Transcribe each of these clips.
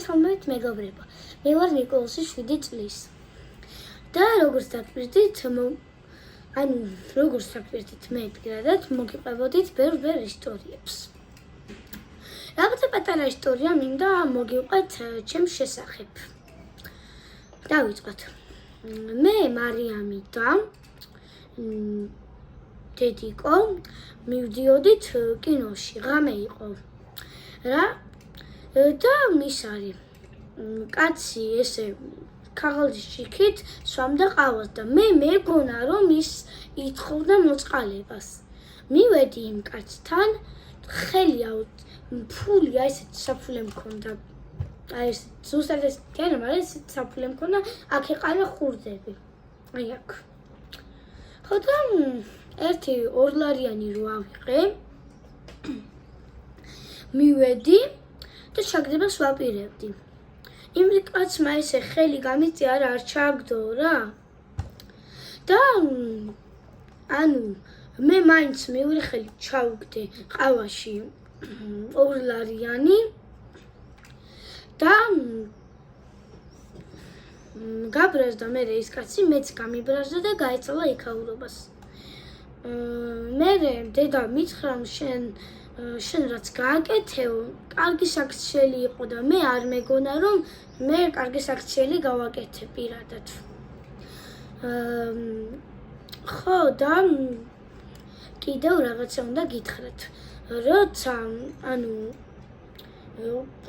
მოგესალმებით მეგობრებო. მე ვარ ნიკოლოსი 7 წლის. და როგორც დაგვირდით მე პირადად მოგიყვებოდით ბევრ ისტორიებს. რაღაცა პატარა ისტორია მინდა მოგიყვეთ ჩემს შესახებ. დავიწყოთ. მე მარიამი და დედიკო მივდიოდით კინოში, ღამე იყო. რა და მის არის კაცი ესე ქაღალდის შიქით სვამდა ყავას და მე მეგონა რომ ის ითხოვდა მოწყალებას. მივედი იმ კაცთან, ხელია ფული აი ესეთ საფულე მქონდა. აი ეს ზუსტად ეს კენა, მაგრამ ეს საფულე მქონდა, აქ ეყარა ხურდები. აი აქ. ხო და ერთი ორლარიანი რო ავიღე. მივედი და ჩაგდებას ვაპირებდი. იმ კაცმა ესე ხელი გამიწია არ ჩაგდო რა. და ანუ მე მაინც მეორე ხელი ჩავგდე ყავაში ორლარიანი და გაბრაზდა მე ის კაცი, მეც გამიბრაზდა და გაეცალა იქაურობას. მე დედა მითხრა შენ რაც გააკეთეო, კარგი საქციელი იყო და მე არ მეგონა რომ მე კარგი საქციელი გავაკეთე პირადად. ხო და კიდევ რაღაცა უნდა გითხრათ. როცა ანუ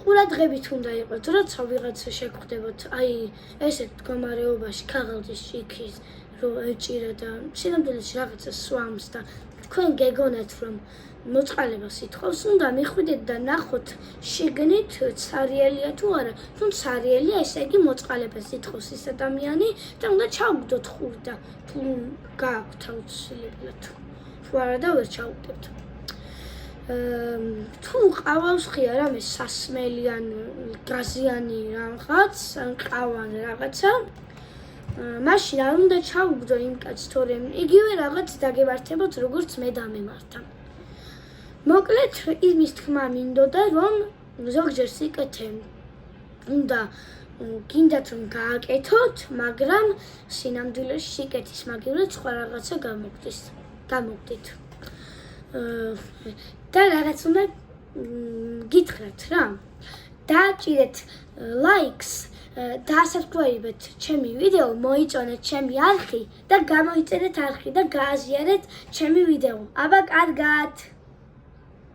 ყურადღებით უნდა იყოთ, როცა ვიღაცა შეგხვდებოთ აი ესეთ მდგომარეობაში ქაღალდის შიქის რო ეჭირა და სინამდვილეში რაღაცა სვამს და თქვენ გეგონათ რომ მოწყალებას ითხოვს, უნდა მიხვიდეთ და ნახოთ შიგნით ცარიელია თუ არა. თუ ცარიელია, ესე იგი მოწყალებას ითხოვს ის ადამიანი და უნდა ჩავგდოთ ხურდა, თუ გააქვთ აუცილებლად. თუ არა და ვერ ჩავგდებთ. თუ ყავს ხია რამე სასმელი ან გაზიანი რაღაც, ან ყავან რაღაცა, მაშინ არ უნდა ჩავგდო იმ კაცს, თორემ იგივე რაღაც დაგემართებოთ, როგორც მე დამემართა. მოკლედ იმის თქმა მინდოდა რომ ზოგჯერ სიკეთე უნდა გინდათ რომ გააკეთოთ, მაგრამ სინამდვილეში სიკეთის მაგივრად სხვა რაღაცა გამოგდით. და რაღაც უნდა გითხრათ რა. დააჭირეთ ლაიქს, დაასაბსკრაიბეთ ჩემი ვიდეო, მოიწონეთ ჩემი არხი და გამოიწერეთ არხი და გააზიარეთ ჩემი ვიდეო. აბა კარგად.